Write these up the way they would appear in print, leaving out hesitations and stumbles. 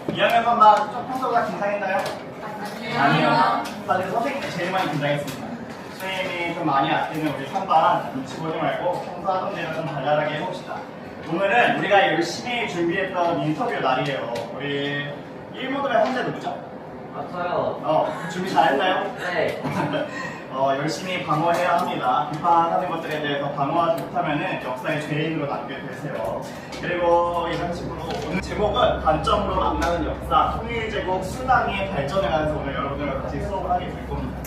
2학년 선반 좀 평소보다 긴장했나요? 아니요. 사실 선생님이 제일 많이 긴장했습니다. 선생님이 좀 많이 아끼는 우리 선반 눈치 보지 말고 평소 하던 대로 좀 발랄하게 해봅시다. 오늘은 우리가 열심히 준비했던 인터뷰 날이에요. 우리 1모드의 현재 누구죠? 저요. 준비 잘했나요? 네. 열심히 방어해야 합니다. 비판하는 것들에 대해서 방어하지 못하면 역사의 죄인으로 남게 되세요. 그리고 이런 식으로 오늘 제목은 관점으로 만나는 역사, 통일제국 수당의 발전에 관해서 오늘 여러분들과 같이 수업을 하게 될 겁니다.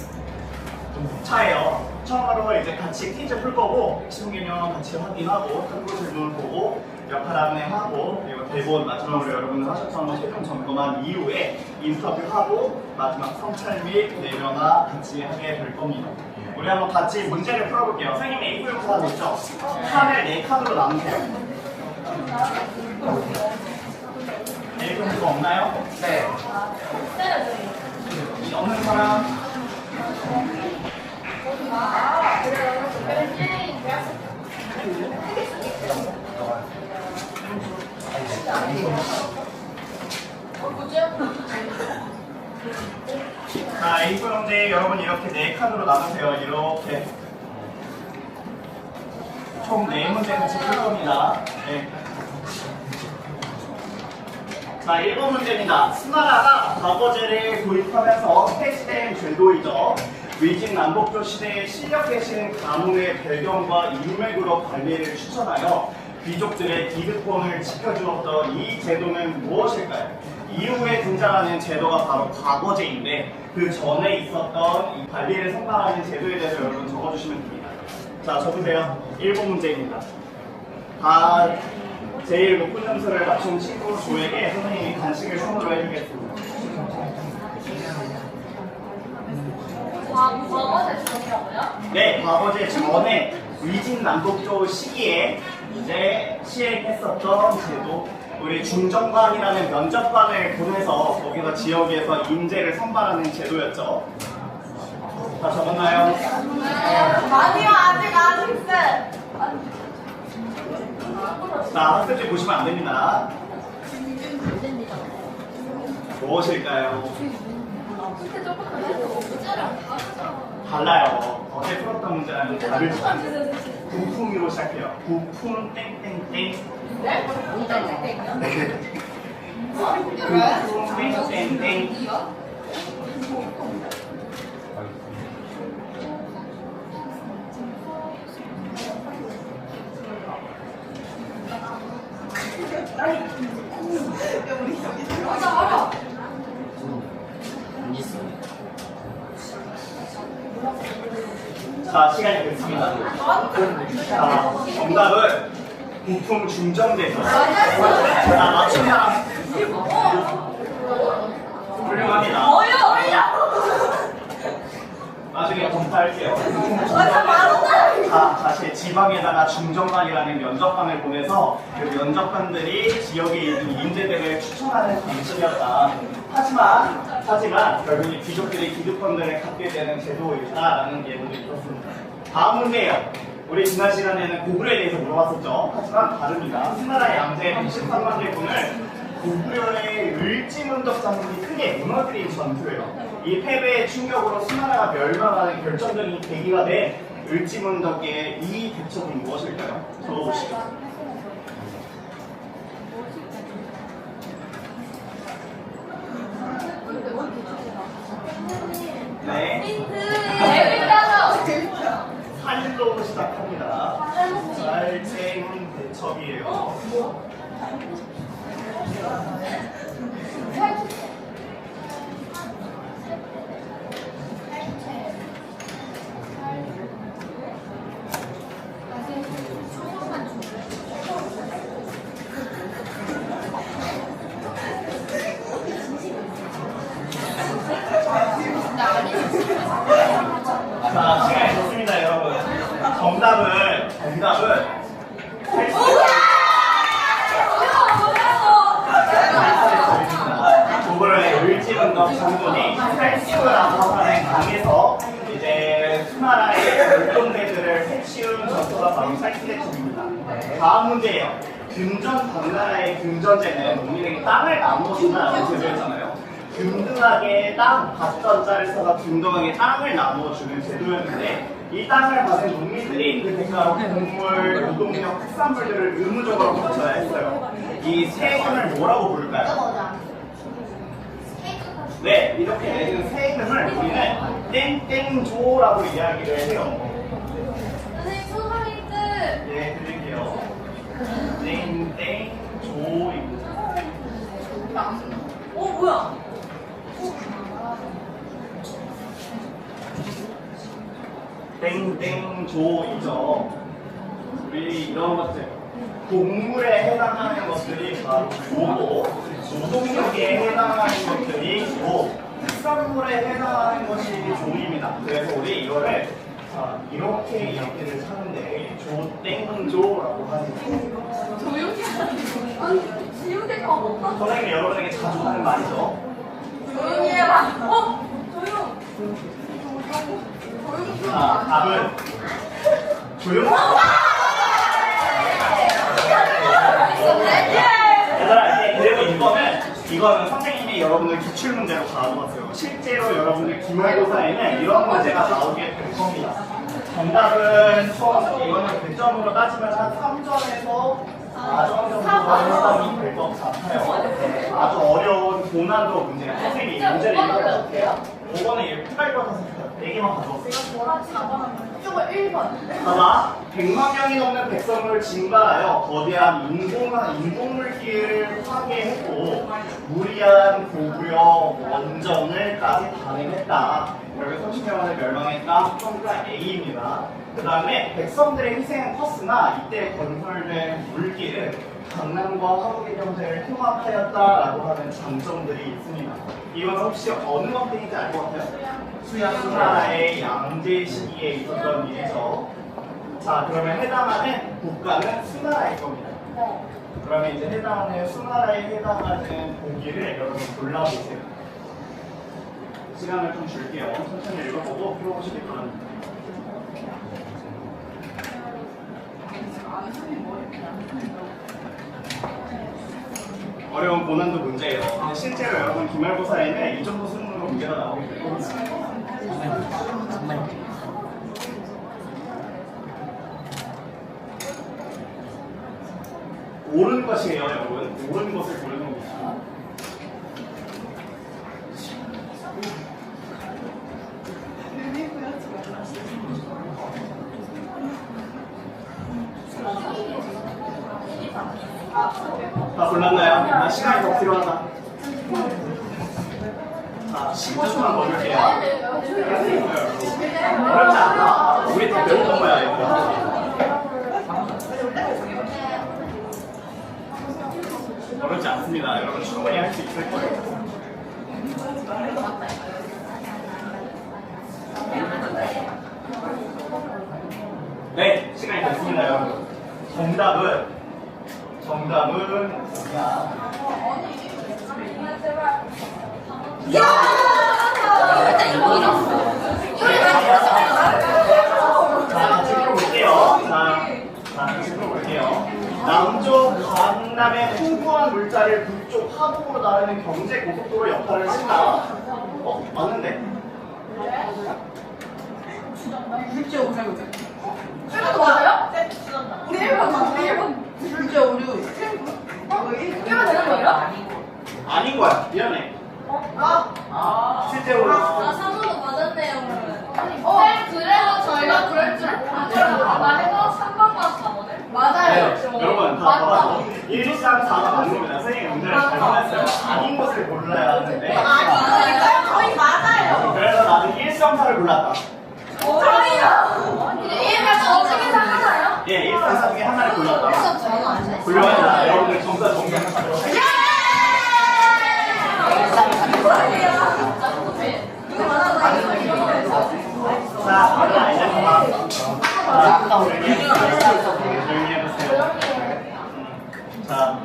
좀 벅차해요. 처음으로 이제 같이 퀴즈 풀 거고, 핵심 개념 같이 확인하고, 탐구 질문 보고, 역할 안내하고, 그리고 대본 마지막으로 여러분들 하셨던 최종 점검한 이후에 인터뷰하고, 마지막 성찰 및 내면화 같이 하게 될 겁니다. 우리 한번 같이 문제를 풀어볼게요. 선생님이 A4 카드 있죠? 칸을 4칸으로 나누세요. A4 거 없나요? 네. 없는 사람? 자, A4 문제 여러분 이렇게 4칸으로 나누세요. 이렇게 총 4문제 같이 풀 겁니다. 네. 자, 1번 문제입니다. 수나라가 과거제를 도입하면서 폐지된 제도이죠. 위진 남북조 시대에 실력 계신 가문의 배경과 인맥으로 관리를 추천하여 귀족들의 기득권을 지켜주었던 이 제도는 무엇일까요? 이후에 등장하는 제도가 바로 과거제인데 그 전에 있었던 이 관리를 선발하는 제도에 대해서 여러분 적어주시면 됩니다. 자, 적으세요. 1번 문제입니다. 다 제일 높은 점수를 맞춘 친구 조에게 선생님이 간식을 선물로 해주겠습니다. 과거제 전이라고요? 네, 과거제 전에 위진 남북조 시기에 이제 시행했었던 제도, 우리 중정관이라는 면접관을 보내서 거기서 지역에서 인재를 선발하는 제도였죠. 다 적었나요? 아니요, 아직 쌤. 자, 학습지 보시면 안 됩니다. 무엇일까요? 달라요. 어제 풀었던 문제랑 다르죠. 부품으로 시작해요. 부품 땡땡땡. 네? 땡땡땡이요? 네. 부품 땡땡땡. 자, 시간이 됐습니다. 자, 정답은 부품 중정제죠. 자, 맞춘 사람. 훌륭합니다. 나중에 검사할게요. 자, 다시 지방에다가 중정관이라는 면접관을 보내서 그 면접관들이 지역에 있는 인재들을 추천하는 방식이었다. 하지만 결국에 귀족들이 기득권들을 갖게 되는 제도이다라는 예고도 있었습니다. 다음 문제예요. 우리 지난 시간에는 고구려에 대해서 물어봤었죠. 하지만 다릅니다. 수나라 양제 113만 대군을 고구려의 을지문덕 장군이 크게 무너뜨린 전투예요. 이 패배의 충격으로 수나라가 멸망하는 결정적인 계기가 된 을지문덕의 이 대첩은 무엇일까요? 적어보시죠. 네. 살로 시작합니다. 살쟁 대첩이에요. 자, 시간이 좋습니다, 여러분. 정답은 고구려의 을지문덕 장군이 살치우라고 하는 강에서 이제 수나라의 물동대들을 해치운 전투가 바로 살치대첩입니다. 다음 문제예요. 금전 당나라의 금전제는 농민에게 땅을 나누어준다는 제도였잖아요. 균등하게 땅 밭전자를 써서 균등하게 땅을 나누어주는 제도였는데 이 땅을 받은 농민들이 그 대가로 곡물, 노동력, 특산물들을 의무적으로 바쳐야 했어요. 이 세금을 뭐라고 부를까요? 네, 이렇게 내는 세금을 우리는 땡땡조라고 이야기를 해요. 선생님 소설 힌트. 네, 드릴게요. 땡땡조입니다. 뭐야? 땡땡조이죠. 우리 이런 것들 곡물에 해당하는 것들이 바로 조고, 노동력에 해당하는 것들이 조, 특산물에 해당하는 것이 조입니다. 그래서 우리 이거를 이렇게 이야기를 하는데 조땡조라고 하는 거예요. 조용히 하는 지우개가 없어. 선생님이 여러분에게 자주 하는 말이죠. 조용히 해라. 조용. 자, 답은 조용. 얘들아, 그리고 이거는 선생님이 여러분들 기출문제로 가져왔어요. 실제로 여러분들 기말고사에는 이런 문제가 나오게 될 겁니다. 정답은 이거는 100점으로 따지면 한 3점에서 4점 정도가 해당이 될 것 같아요. 아주 어려운 고난도 문제예요. 선생님이 문제를 읽어볼게요. 5번은 후발권에서 4개만 가져왔어요. 이거 1번. 봐봐, 100만 명이 넘는 백성을 징발하여 거대한 인공물길을 파괴했고 무리한 고구려 원정을까지 단행했다. 결국 30년만에 멸망했다. 성과 A입니다. 그 다음에 백성들의 희생은 컸으나 이때 건설된 물길은 강남과 한국의 경제를 통합하였다라고 하는 장점들이 있습니다. 이건 혹시 어느 원인인지 알 것 같아요? 수나라의 양제 시기에 있었던 일이죠. 자, 그러면 해당하는 국가는 수나라일 겁니다. 그러면 이제 해당하는 수나라에 해당하는 보기를 여러분 골라보세요. 시간을 좀 줄게요. 천천히 읽어보고 풀어보시기 바랍니다. 어려운 고난도 문제예요. 근데 실제로 여러분 기말고사에는 이 정도 수준으로 문제가 나오게 될 겁니다. 옳은 것이에요, 여러분. 옳은 것을 고르는 것이죠. 다 골랐나요? 시간이 더 필요하다. 자, 15초만 더 줄게요. 어렵지 않아. 우리 다 배웠던 거야, 이거. 어렵지 않습니다. 여러분 충분히 할 수 있을 거예요. 네, 시간이 됐습니다, 여러분. 정답은 다시 풀어볼게요. 남쪽 강남의 풍부한 물자를 북쪽 하북으로 나르는 경제 고속도로 역할을 했다. 맞는데? 이거 맞아요? 우리 1번 맞아. 1번. 진짜 우리 1번 되는 거예요? 아닌 거야. 미안해. 실제로. 3번도 맞았네요, 그러면. 그래서 저희가 그럴 줄 알고 3번 봤어, 맞아요. 여러분 다 봐봐. 1, 3, 4가 맞는 겁니다. 선생님이 문제를 잘못했어요. 아닌 것을 골라야 하는데. 저희 맞아요. 그래서 나는 1, 3, 4를 골랐다. 저희요. 이해가 저 중에서 하나요? 예, 1, 3, 4 중에 하나를 골랐다. 저는 안 돼. 훌륭합니다. 여러분들 점수가 정리하는 거죠. 자, 이제 그만. 조용히 해보세요. 자,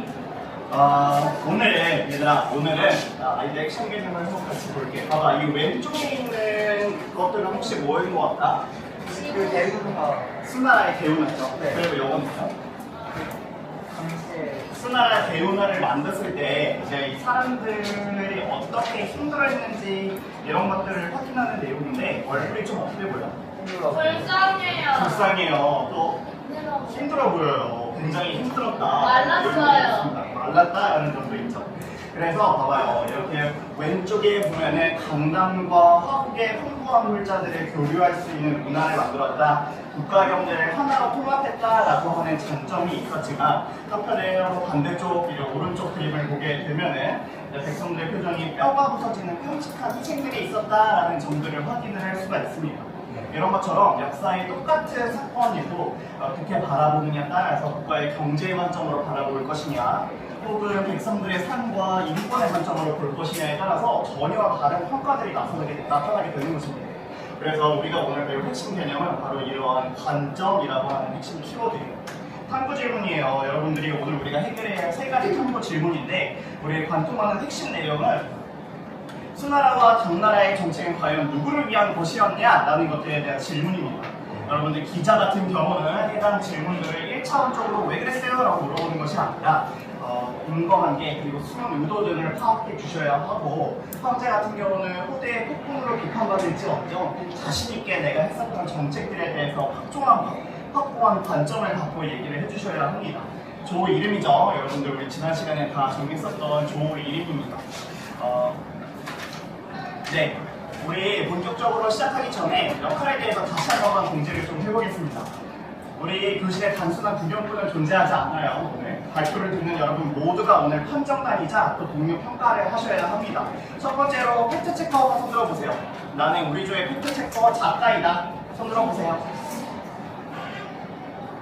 오늘은 아이들 액션 개념을 한번 같이 볼게요. 봐봐, 이 왼쪽에 있는 것들은 혹시 뭐인 것 같다? 그 대우가 수나라의 대우였죠. 그리고 영어는요? 수나라 대운하를 만들었을 때 이제 이 사람들이 어떻게 힘들어했는지 이런 것들을 확인하는 내용인데 얼굴이 좀 어떻게 보여? 불쌍해요. 불쌍해요. 또 힘들어 보여요. 굉장히 힘들었다. 말랐어요. 말랐다라는 점도 있죠. 그래서 봐봐요. 이렇게 왼쪽에 보면은 강남과 화국의 풍부한 물자들을 교류할 수 있는 문화를 만들었다. 국가 경제를 하나로 통합했다라고 하는 장점이 있었지만 한편에 반대쪽 그리고 오른쪽 그림을 보게 되면은 백성들의 표정이 뼈가 부서지는 끔찍한 희생들이 있었다라는 점들을 확인을 할 수가 있습니다. 이런 것처럼 역사의 똑같은 사건이고 어떻게 바라보느냐에 따라서 국가의 경제의 관점으로 바라볼 것이냐 혹은 백성들의 삶과 인권의 관점으로 볼 것이냐에 따라서 전혀 다른 평가들이 나타나게 되는 것입니다. 그래서 우리가 오늘 배울 핵심 개념은 바로 이러한 관점이라고 하는 핵심 키워드예요. 탐구 질문이에요. 여러분들이 오늘 우리가 해결해야 할 세 가지 탐구 질문인데 우리의 관통하는 핵심 내용은 수나라와 당나라의 정책은 과연 누구를 위한 것이었냐라는 것들에 대한 질문입니다. 여러분들 기자 같은 경우는 해당 질문들을 1차원적으로 왜 그랬어요? 라고 물어보는 것이 아니라 인과관계 그리고 숨은 의도들을 파악해 주셔야 하고 황제 같은 경우는 후대의 폭풍으로 비판받을지언정 자신있게 내가 했었던 정책들에 대해서 확고한 관점을 갖고 얘기를 해주셔야 합니다. 조 이름이죠. 여러분들 우리 지난 시간에 다 정했었던 조 이름입니다. 네, 우리 본격적으로 시작하기 전에 역할에 대해서 다시 한번 공지를 좀 해보겠습니다. 우리 교실에 단순한 구경꾼은 존재하지 않아요. 오늘 발표를 듣는 여러분 모두가 오늘 판정단이자 또 동료 평가를 하셔야 합니다. 첫 번째로 팩트체커 손 들어보세요. 나는 우리 조의 팩트체커 작가이다. 손 들어보세요.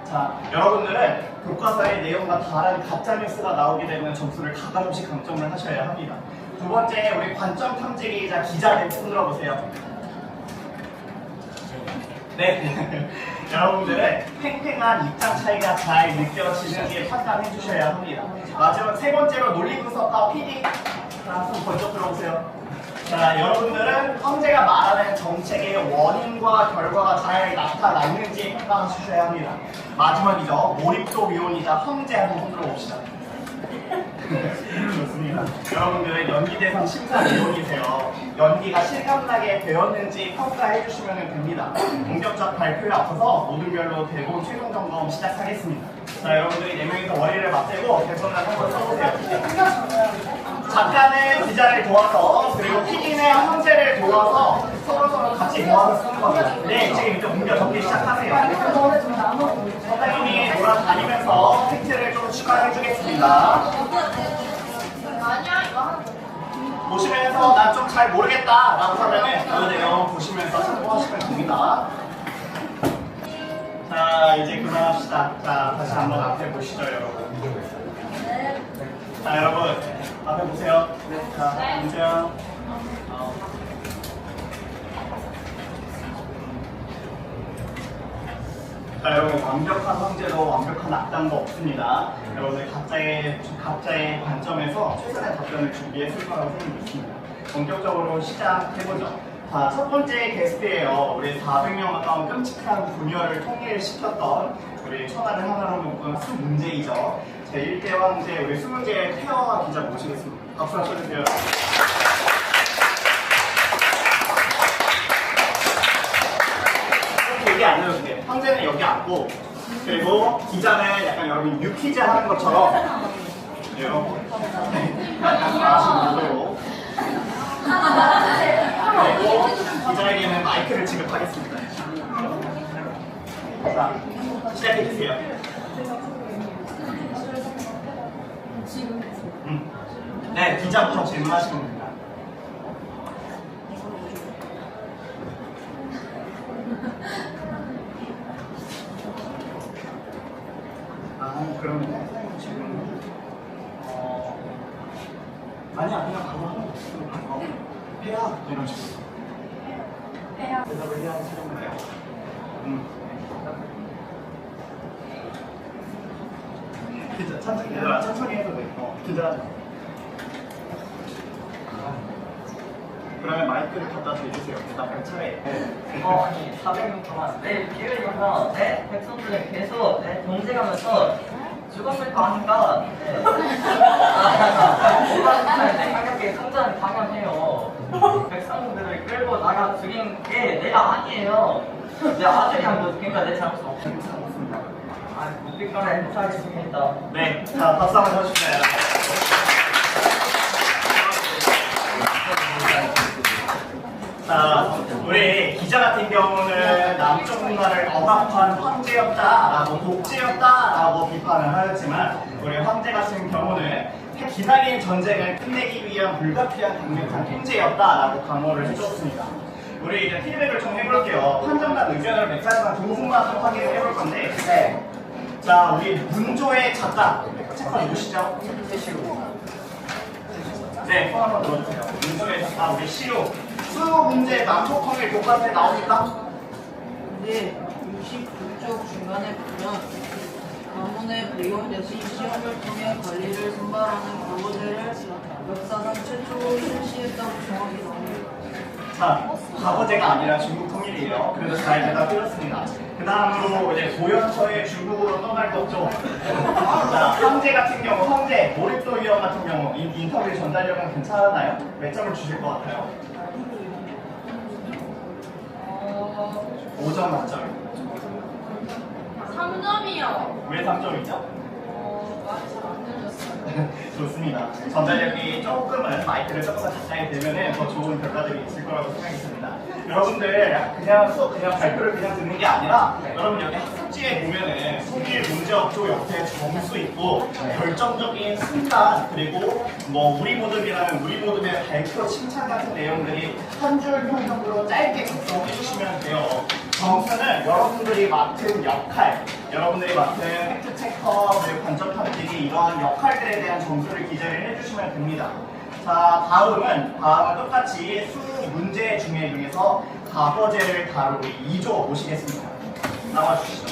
자, 여러분들은 교과서의 내용과 다른 가짜뉴스가 나오게 되면 점수를 가감없이 강점을 하셔야 합니다. 두 번째, 우리 관점 탐지기이자 기자들 손 들어보세요. 네. 여러분들은 팽팽한 입장 차이가 잘 느껴지는지 판단해 주셔야 합니다. 마지막 세 번째로 논리 분석과 PD. 자, 손 번쩍 들어보세요. 자, 여러분들은 황제가 말하는 정책의 원인과 결과가 잘 나타났는지 평가하셔야 합니다. 마지막이죠. 몰입도 위원이자 황제 한번 손 들어봅시다. 좋습니다. 여러분들은 연기대상 심사위원이세요. 연기가 실감나게 되었는지 평가해 주시면 됩니다. 본격적 발표에 앞서서 모든 별로 대본 최종 점검 시작하겠습니다. 자, 여러분들이 4명이서 머리를 맞대고 대본을 한번 써보세요. 작가는 기자를 도와서 그리고 PD는 황제를 도와서 서로 같이 모아서 쓰는 겁니다. 네, 지금 이제 공격 적기 시작하세요. 선생님이 돌아다니면서 팩트를 좀 추가해 주겠습니다. 아니야, 이거 보시면서 난 좀 잘 모르겠다 라고 하면은 그 내용 보시면서 참고하시면 됩니다. 자, 이제 그만합시다. 자, 다시 한번 앞에 보시죠, 여러분. 자, 여러분 앞에 보세요. 자, 보세요. 자, 여러분 완벽한 황제도 완벽한 악당도 없습니다. 여러분들 각자의 관점에서 최선의 답변을 준비했을 거라고 생각했습니다. 본격적으로 시작해보죠. 자, 첫 번째 게스트예요. 우리 400명 가까운 끔찍한 분열을 통일시켰던 우리 천하를 하나로 묶은 수문제이죠. 제1대 황제 우리 수문제의 태어와 기자 모시겠습니다. 박수 한번 쳐주세요. 여기 앉아도 돼. 황제는 여기 앉고 그리고 기자는 약간 여러분 유퀴즈 하는 것처럼 여러분 약간 나가시는 걸로 그리고 기자에게는 마이크를 지급하겠습니다. 자, 시작해주세요. 네, 기자부터 질문하시면 됩니다. 그러면 지금 아니야 그냥 바로 하면 돼. 해야 이런 식으로 대답을 해야 하는 사람이에요. 진짜 천천히 해도 돼. 긴장하지 마. 그러면 마이크를 갖다 대주세요. 대답할 차례. 아니 400명 동안 내 기회에서 내 백성들을 계속 동생하면서 죽었을 거 아닌가? 네. 가볍게 성장이 당연해요. 백성들을 끌고 나가 죽인 게 내가 아니에요. 내 아들이 한 거지. 그러니까 내 잘못 없습니다. 아, 묵직거리 행사하겠습니다. 네, 자, 박수 한번 쳐주세요. 자, 우리 기자 같은 경우는 남쪽 문화를 억압한 황제였다라고 독재였다라고 비판을 하였지만 우리 황제 같은 경우는 기나긴 전쟁을 끝내기 위한 불가피한 강력한 통제였다라고 강호를 해줬습니다. 우리 이제 피드백을 좀 해볼게요. 판정단 의견을 몇 가지만 조금만 좀 확인을 해볼 건데 네. 자, 우리 문조의 작가 책화 누구시죠? 네, 손 한번 들어주세요. 문조의 작가 우리 시우 수 문제 남북통일 교과서에 나옵니까? 네, 69쪽 중간에 보면 가문의 배경 대신 시험을 통해 관리를 선발하는 과거제를 역사상 최초로 실시했다고 정확히 나옵니다. 자, 과거제가 아니라 중국 통일이에요. 그래서 잘 대답드렸습니다. 그 다음으로 이제 고연서의 중국으로 떠날 것죠. 자, 황제 같은 경우, 황제, 몰입도 위원 같은 경우 인터뷰 전달력은 괜찮았나요? 몇 점을 주실 것 같아요? 5점 만점. 3점이요. 왜 3점이죠? 말이 잘 안 들렸어요. 좋습니다. 전달력이 조금은 마이크를 조금만 가까이 대면은 더 좋은 결과들이 있을 거라고 생각이 듭니다. 여러분들 그냥 수업 그냥 발표를 그냥 듣는 게 아니라 여러분 여기 학습지에 보면은 통일 문제업조 옆에 점수 있고 결정적인 순간 그리고 뭐 우리 모듬이라면 우리 모듬의 발표 칭찬 같은 내용들이 한 줄 평형으로 짧게 작성해 주시면 돼요. 점수는 여러분들이 맡은 역할, 여러분들이 맡은 팩트체커, 그리고 관점 탐지기 이러한 역할들에 대한 점수를 기재를 해주시면 됩니다. 자, 다음은 똑같이 수 문제 중에서 과거제를 다룰 2조 모시겠습니다. 나와주시죠.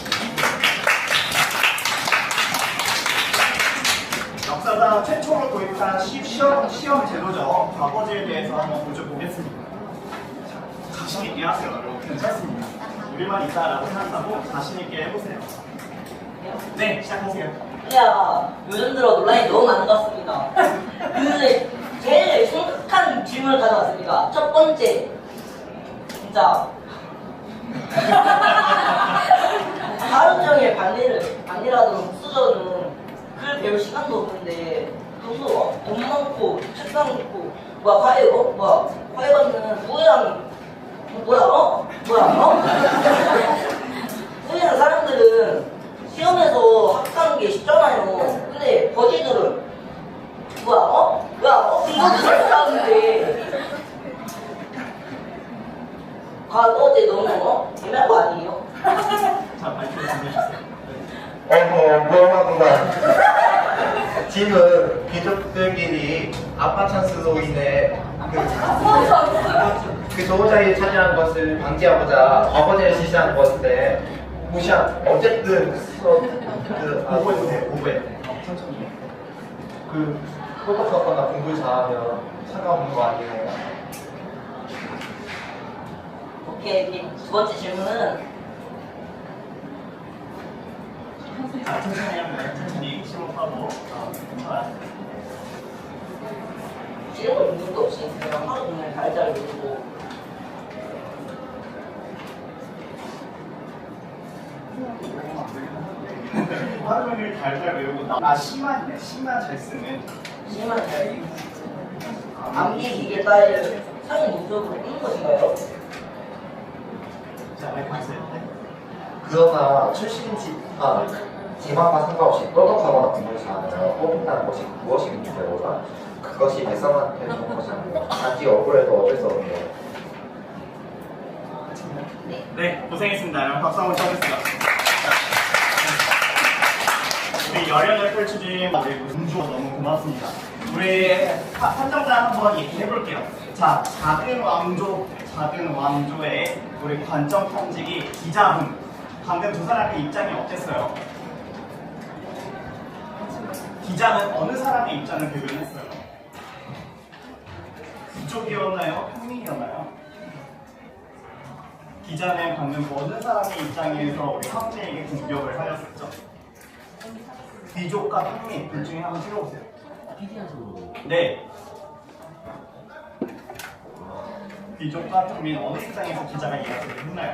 역사상 최초로 도입한 시험 제도죠. 과거제에 대해서 한번 보겠습니다. 자신 있게 하세요, 여러분. 괜찮습니다. 우리만 있다라고 생각하고 자신 있게 해보세요. 네, 시작하세요. 야, 요즘 들어 논란이 너무 많은 것 같습니다. 제일 심각한 질문을 가져왔습니다. 첫 번째, 진짜 하루 종일 반일하던 수저는 글 배울 시간도 없는데 도서 돈 많고 책상 있고 화해받는 후회하는 사람들은 시험에서 합격하는 게 쉽잖아요. 근데 거지들은 공부도 잘 하는데 어제 너무 애매한 거 아니에요? 자, 발표를 준비해주세요. 무엄하구만. 지금 귀족들끼리 아빠 찬스로 인해 그 좋은 자리를 차지하는 것을 방지하고자 과거제를 실시하는 것인데 어쨌든 공부해도 돼요, 공부해도 돼요. 천천히. 똑똑하거나 공부 잘하면 상관없는 거 아니에요? 오케이. 두 번째 질문은 자, 천천히 하면 돼요. 천천히 심호흡하고. 괜찮아요. 질문 있는 게 없이 그냥 하루 종일 달달 외우고 하루 종일 달달 외우고 시만 잘 쓰는 심한 잘 암기 기계 따위를 상위 목적으로 끊는 것인가요? 자, 마이크 하세요. 네. 그러나 기만과 상관없이 똑똑하거나 공부를 잘하면 뽑힌다는 것이 무엇이 문제보다 그것이 백성한테 좋은 것이 아니고 단지 억울해도 어쩔 수 없네요. 네, 고생했습니다. 여러분 박수 한번 쳐주세요. 우리 열연을 펼쳐주신 우리 문조 너무 고맙습니다. 우리 판정단 한번 얘기해볼게요. 자, 작은 왕조의 우리 관점 탐지기 기자분. 방금 두 사람의 입장이 어땠어요? 기자는 어느 사람의 입장을 대변했어요? 부족이었나요? 평민이었나요? 기자는 방금 어느 사람의 입장에서 우리 황제에게 공격을 하였었죠? 귀족과 평민 둘 중에 한번 찍어보세요. 네. 귀족과 평민 어느 입장에서 기자가 이야기를 했나요?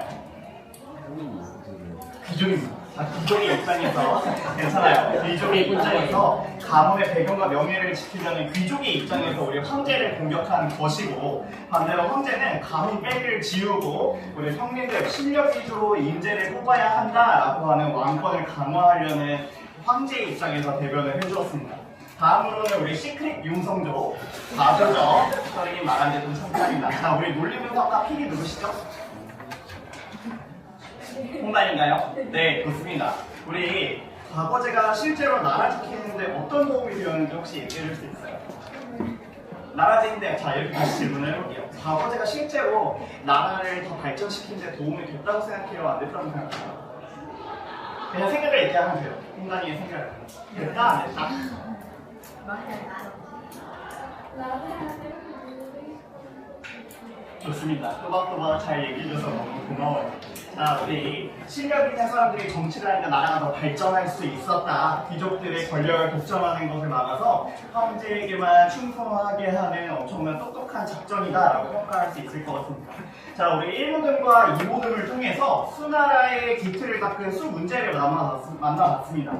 귀족입니다. 귀족의 입장에서 괜찮아요. 귀족의 입장에서 가문의 배경과 명예를 지키려는 귀족의 입장에서 우리 황제를 공격한 것이고, 반대로 황제는 가문 빼기를 지우고 우리 평민들 실력 위주로 인재를 뽑아야 한다라고 하는 왕권을 강화하려는 황제의 입장에서 대변을 해주었습니다. 다음으로는 우리 시크릿 융성조 4조죠. 선생님 말한 데좀 참고합니다. 자, 우리 논리분석가 필이 누구시죠? 홍단인가요? 네, 좋습니다. 우리 과거제가 실제로 나라 지키는데 어떤 도움이 되었는지 혹시 얘기해 줄 수 있어요? 나라제인데, 자, 이렇게 다시 질문을 해볼게요. 과거제가 실제로 나라를 더 발전시키는 데 도움이 됐다고 생각해요? 안 됐다고 생각해요? 그냥 생각을 얘기하면 돼요. 홍단이의 생각을. 됐다, 안 됐다? 좋습니다. 또박또박 잘 얘기해줘서 너무 고마워요. 자, 우리 실력 있는 사람들이 정치를 하니까 나라가 더 발전할 수 있었다. 귀족들의 권력을 독점하는 것을 막아서 황제에게만 충성하게 하는 엄청난 똑똑한 작전이다라고 평가할 수 있을 것 같습니다. 자, 우리 1모듬과 2모듬을 통해서 수나라의 기틀을 닦은 수 문제를 만나봤습니다.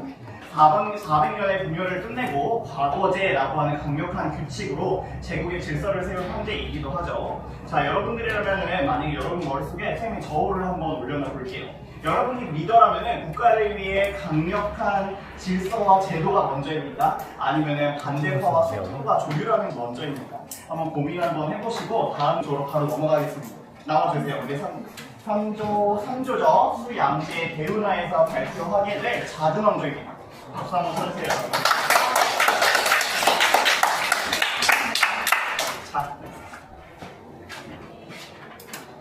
400년의 분열을 끝내고 과거제라고 하는 강력한 규칙으로 제국의 질서를 세운 황제이기도 하죠. 자, 여러분들이라면 만약에 여러분 머릿속에 쌤이 저울을 한번 올려놔 볼게요. 여러분이 리더라면 국가를 위해 강력한 질서와 제도가 먼저입니까? 아니면 반대파와 소통과 조율하는 게 먼저입니까? 한번 고민 한번 해보시고 다음 조로 바로 넘어가겠습니다. 나와주세요. 우리 3조죠. 수양제 대운하에서 발표하게 될 자등왕조입니다. 박수 한번 쳐주세요. 자,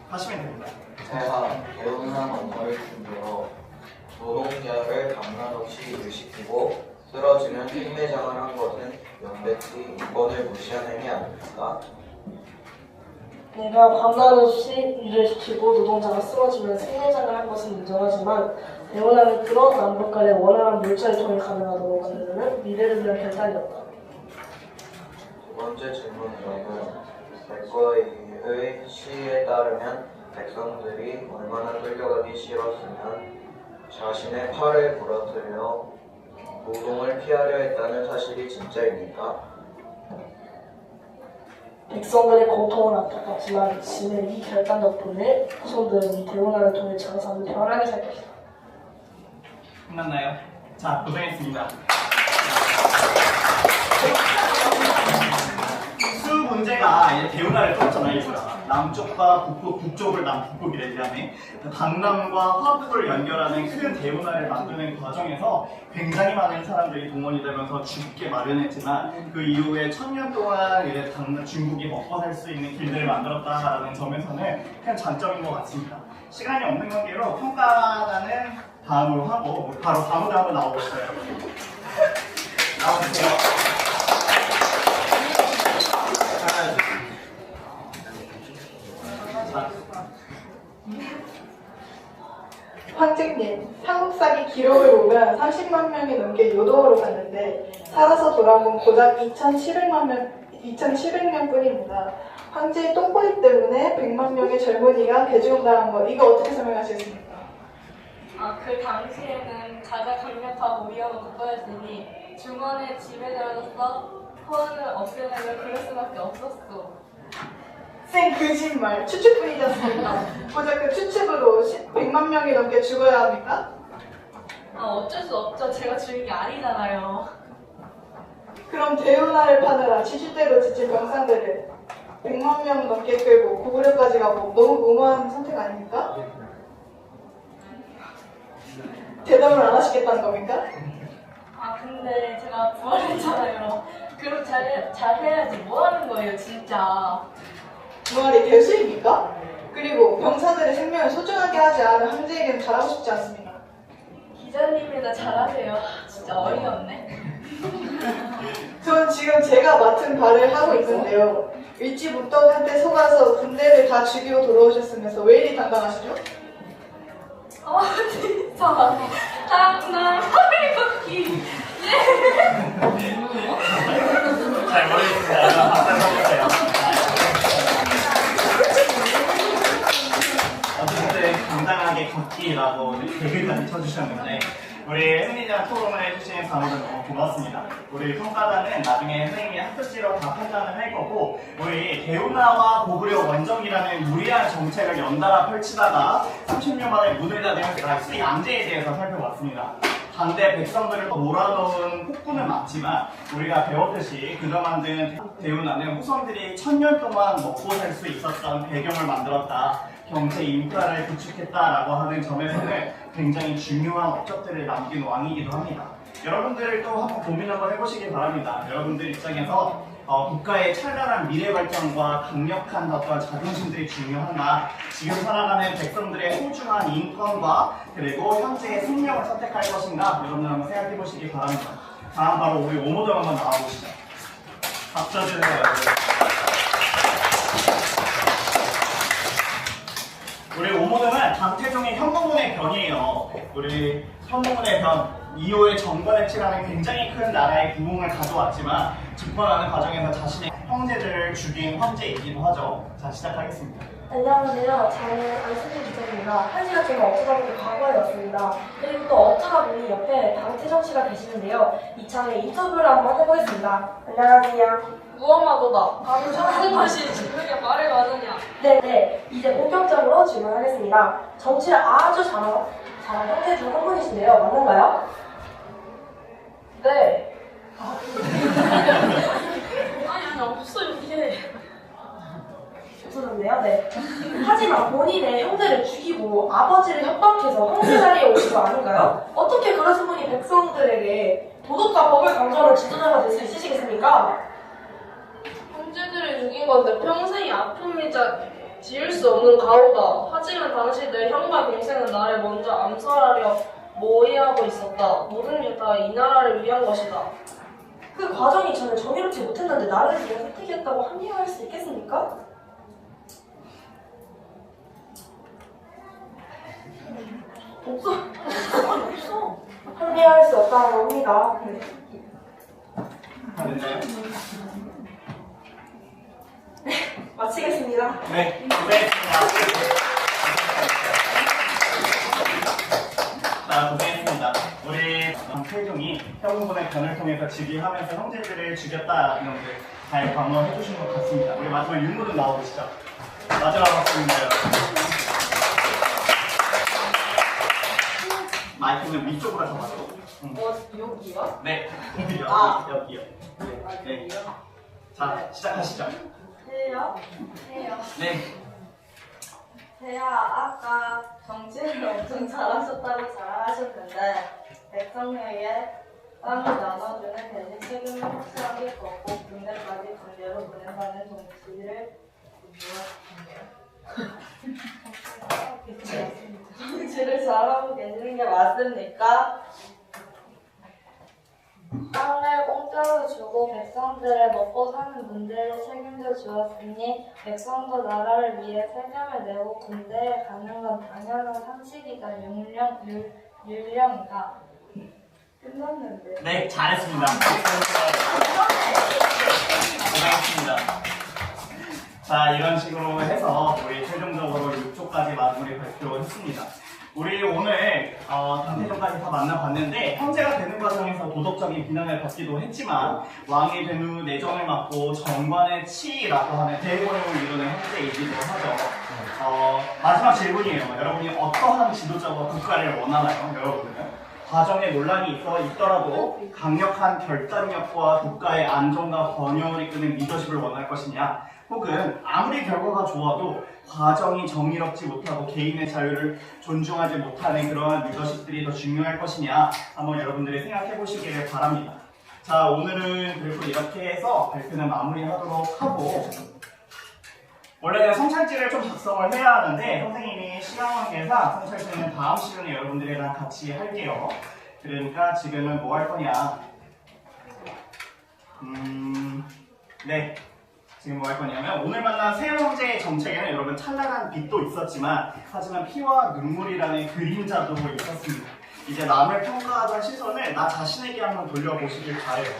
하시면 됩니다. 제가 대운한 원서를 준비로 노동자를 강간 없이 일시키고 쓰러지면 생매장을 한 것은 명백히 인권을 무시한 행위 아닙니까? 내가 강간 없이 일을 시키고 노동자가 쓰러지면 생매장을 한 것은 인정하지만 대원하는 그런 남북 간의 원활한 물자 유통이 가능하도록 만드는 미래를 위한 결단이었다. 두 번째 질문으로는 백거의 시에 따르면 백성들이 얼마나 끌려가기 싫었으면 자신의 팔을 부러뜨려 노동을 피하려 했다는 사실이 진짜입니까? 백성들의 고통은 안타깝지만 지는 이 결단 덕분에 후손들은 이 대원하는 통일 장사를 편하게 살 것이다. 끝났나요? 자, 고생했습니다. 수 문제가 이제 대운하를 떴잖아요, 이거야. 남쪽과 북쪽을 남북국이래, 미안해. 강남과 화북을 연결하는 큰 대운하를 만드는 과정에서 굉장히 많은 사람들이 동원이 되면서 죽게 마련했지만 그 이후에 1000년 동안 이제 중국이 먹고 살 수 있는 길들을 만들었다라는 점에서는 큰 장점인 것 같습니다. 시간이 없는 관계로 평가는 다음으로 하고 바로 다음으로 한번 나오겠어요. 나와주세요. 황제님, 한국사기 기록을 보면 30만 명이 넘게 요동으로 갔는데 살아서 돌아온 건 고작 2,700명 뿐입니다. 황제의 똥꼬리 때문에 100만 명의 젊은이가 개죽음당한 것, 이거 어떻게 설명하시겠습니까? 그 당시에는 가장 강력하고 위험한 국가였으니 중원에 집에 들어서 소원을 없애려면 그럴 수밖에 없었어. 쌩 거짓말, 추측뿐이지 않습니까? 고작 그 추측으로 100만 명이 넘게 죽어야 합니까? 어쩔 수 없죠. 제가 죽인 게 아니잖아요. 그럼 대운하를 파느라 지시대로 지친 병사들을 100만 명 넘게 끌고 고구려까지 가고 너무 무모한 선택 아닙니까? 대답을 안 하시겠다는 겁니까? 근데 제가 부활했잖아요. 그럼 잘해야지. 뭐 하는 거예요, 진짜. 부활이 대수입니까? 그리고 병사들의 생명을 소중하게 하지 않은 황제에게는 잘하고 싶지 않습니다. 기자님이나 잘하세요. 진짜 어이없네. 전 지금 제가 맡은 바를 하고 있는데요. 일지문덕한테 속아서 군대를 다 죽이고 돌아오셨으면서 왜 이리 당당하시죠? 진짜. 장난, 허리 걷기. 잘 모르겠습니다. 이거 박수 쳐주세요. 어쨌든 당당하게 걷기라고 개그까지 쳐주셨는데 우리 흥미진한 토론을 해주신 강의들 너무 고맙습니다. 우리 평가단은 나중에 선생님이 학습지로 다 판단을 할 거고 우리 개운나와 고구려 원정이라는 무리한 정책을 연달아 펼치다가 30년 만에 문을 닫은 락스 양제에 대해서 살펴봤습니다. 반대 백성들을 몰아넣은 폭군은 맞지만 우리가 배웠듯이 그가 만든 대운하는 후손들이 1000년 동안 먹고 살 수 있었던 배경을 만들었다. 경제 인프라를 구축했다라고 하는 점에서는 굉장히 중요한 업적들을 남긴 왕이기도 합니다. 여러분들을 또 한번 고민 한번 해보시기 바랍니다. 여러분들 입장에서 국가의 찬란한 미래 발전과 강력한 어떤 자존심들이 중요하나 지금 살아가는 백성들의 소중한 인권과 그리고 현재의 생명을 선택할 것인가 여러분들 한번 생각해 보시기 바랍니다. 다음 바로 우리 오모들 한번 나와보시죠. 박수 주세요. 우리 오모등은 강태종의 현무문의 변이에요. 우리 현무문의 변 이후에 정관의치라는 굉장히 큰 나라의 부흥을 가져왔지만 집권하는 과정에서 자신의 형제들을 죽인 황제이기도 하죠. 자, 시작하겠습니다. 안녕하세요. 저는 안승준 기자입니다. 1시간 동안 어쩌다 보니 과거에 왔습니다. 그리고 또 어쩌다 보니 옆에 강태정 씨가 계시는데요. 이참에 인터뷰를 한번 해보겠습니다. 안녕하세요. 무엄하도다. 바로 하는 것이 지금의 말을 가느냐. 네, 이제 본격적으로 질문하겠습니다. 정치를 아주 잘한 형제 중 한 분이신데요. 맞는가요? 네. 아니, 없어요, 이게. 없어졌네요. 네. 하지만 본인의 형제를 죽이고 아버지를 협박해서 황제 자리에 오신 거 아닌가요? 어떻게 그러신 분이 백성들에게 도덕과 법을 강조하는 지도자가 될 수 있으시겠습니까? 형제들을 죽인 건데 평생이 아픔이자 지을 수 없는 가오다. 하지만 당시 내 형과 동생은 나를 먼저 암살하려 모의하고 있었다. 모든 게 다 이 나라를 위한 것이다. 그 과정이 저는 정의롭지 못했는데 나를 위해 선택했다고 합리화할 수 있겠습니까? 없어. 합리화할 수 없다는 겁니다. 다 됐나요? 마치겠습니다. 네, 고생했습니다. 자, 고생했습니다. 우리 태종이 현무문의 변을 통해서 즉위하면서 형제들을 죽였다는 것을 잘 방어해 주신 것 같습니다. 우리 마지막 윤무등 나와보시죠. 마지막 박수입니다. 마이크는 위쪽으로 잡아줘. 여기요? 네, 여기요. 네. 자, 시작하시죠. 해요? 네. 제가 아까 정치를 엄청 잘하셨다고 자랑하셨는데 백성에게 땅을 나눠주는 대신 책임을 확실하게 걷고 군대까지 강제로 보낸다는 정치를 정치를 잘하고 계시는 게 맞습니까? 땅을 공짜로 주고 백성들을 먹고 사는 문제를 책임져 주었으니 백성도 나라를 위해 세금을 내고 군대에 가는 건 당연한 상식이다. 율령이다. 끝났는데. 네, 잘했습니다. 고생했습니다. 자, 이런 식으로 해서 우리 최종적으로 6조까지 마무리 발표했습니다. 우리 오늘 단태전까지 다 만나봤는데 형제가 되는 과정에서 도덕적인 비난을 받기도 했지만 왕이 된 후 내정을 맡고 정관의 치라고 하는 대권력을 이루는 형제이기도 하죠. 마지막 질문이에요. 여러분이 어떠한 지도자와 국가를 원하나요? 여러분은? 과정에 논란이 있더라도 강력한 결단력과 국가의 안정과 번영을 이끄는 리더십을 원할 것이냐, 혹은 아무리 결과가 좋아도 과정이 정의롭지 못하고 개인의 자유를 존중하지 못하는 그러한 리더십들이 더 중요할 것이냐, 한번 여러분들이 생각해 보시기를 바랍니다. 자, 오늘은 그리고 이렇게 해서 발표는 마무리하도록 하고, 원래는 성찰지를 좀 작성을 해야 하는데 선생님이 시간 관계상 성찰지는 다음 시간에 여러분들이랑 같이 할게요. 그러니까 지금은 뭐 할 거냐? 네. 지금 뭐 할 거냐면 오늘 만난 세 형제의 정책에는 여러분 찬란한 빛도 있었지만 하지만 피와 눈물이라는 그림자도 있었습니다. 이제 남을 평가하던 시선을 나 자신에게 한번 돌려보시길 바래요.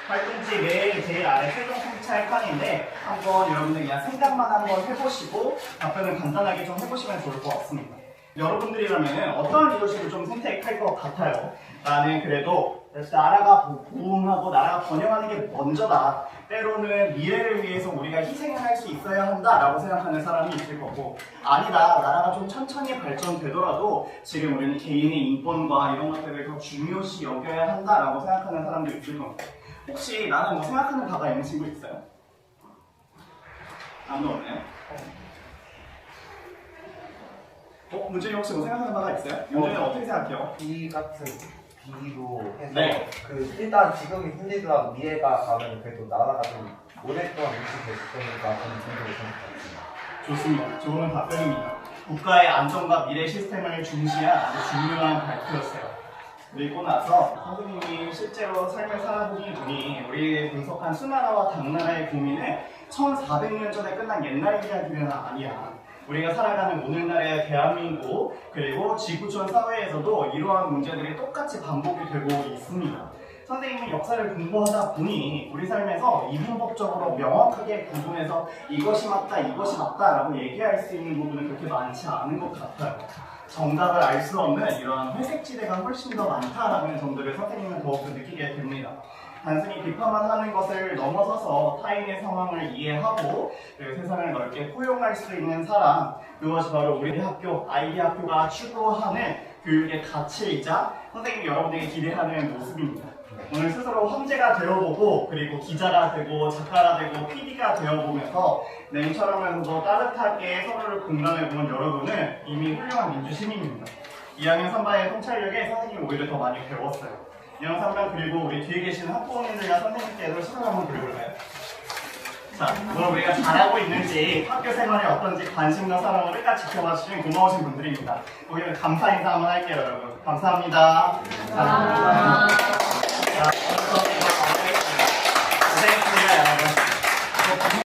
활동지 맨 제일 아래 최종 성찰 칸인데 한번 여러분들 그냥 생각만 한번 해보시고 답변을 간단하게 좀 해보시면 좋을 것 같습니다. 여러분들이라면 어떤 리더십을 좀 선택할 것 같아요? 나는 그래도 나라가 부흥하고 나라가 번영하는 게 먼저다. 때로는 미래를 위해서 우리가 희생을 할 수 있어야 한다라고 생각하는 사람이 있을 거고, 아니다, 나라가 좀 천천히 발전되더라도 지금 우리는 개인의 인권과 이런 것들을 더 중요시 여겨야 한다라고 생각하는 사람도 있을 겁니다. 혹시 나는 뭐 생각하는 바가 있는 친구 있어요? 아무도 없나요? 문준이 혹시 뭐 생각하는 바가 있어요? 문준이는 어떻게 생각해요? 비 같은 비로 해서 네. 일단 지금이 힘들더라도 미래가 가면 그래도 나라가 좀 오랫동안 유지될 거니까 저는 긍정적으로 생각합니다. 좋습니다. 좋은 답변입니다. 국가의 안전과 미래 시스템을 중시한 아주 중요한 발표였어요. 그리고 나서 선생님이 실제로 삶을 살아보니 우리 분석한 수나라와 당나라의 고민은 1400년 전에 끝난 옛날 이야기는 아니야. 우리가 살아가는 오늘날의 대한민국 그리고 지구촌 사회에서도 이러한 문제들이 똑같이 반복이 되고 있습니다. 선생님이 역사를 공부하다 보니 우리 삶에서 이분법적으로 명확하게 구분해서 이것이 맞다 이것이 맞다라고 얘기할 수 있는 부분은 그렇게 많지 않은 것 같아요. 정답을 알 수 없는 이러한 회색지대가 훨씬 더 많다라는 점들을 선생님은 더욱더 느끼게 됩니다. 단순히 비판만 하는 것을 넘어서서 타인의 상황을 이해하고 그리고 세상을 넓게 포용할 수 있는 사람, 그것이 바로 우리 학교, 아이디 학교가 추구하는 교육의 가치이자 선생님이 여러분들에게 기대하는 모습입니다. 오늘 스스로 황제가 되어보고 그리고 기자가 되고 작가가 되고 PD가 되어보면서 냉철하면서도 따뜻하게 서로를 공감해본 여러분은 이미 훌륭한 민주시민입니다. 2학년 3반의 통찰력에 선생님이 오히려 더 많이 배웠어요. 2학년 3반 그리고 우리 뒤에 계시는 학부모님들과 선생님께도 시선 한번 드려볼까요? 자, 오늘 우리가 잘하고 있는지 학교 생활이 어떤지 관심과 사랑을 끝까지 지켜봐 주신 고마우신 분들입니다. 오늘 감사 인사 한번 할게요, 여러분. 감사합니다. 감사합니다. 자,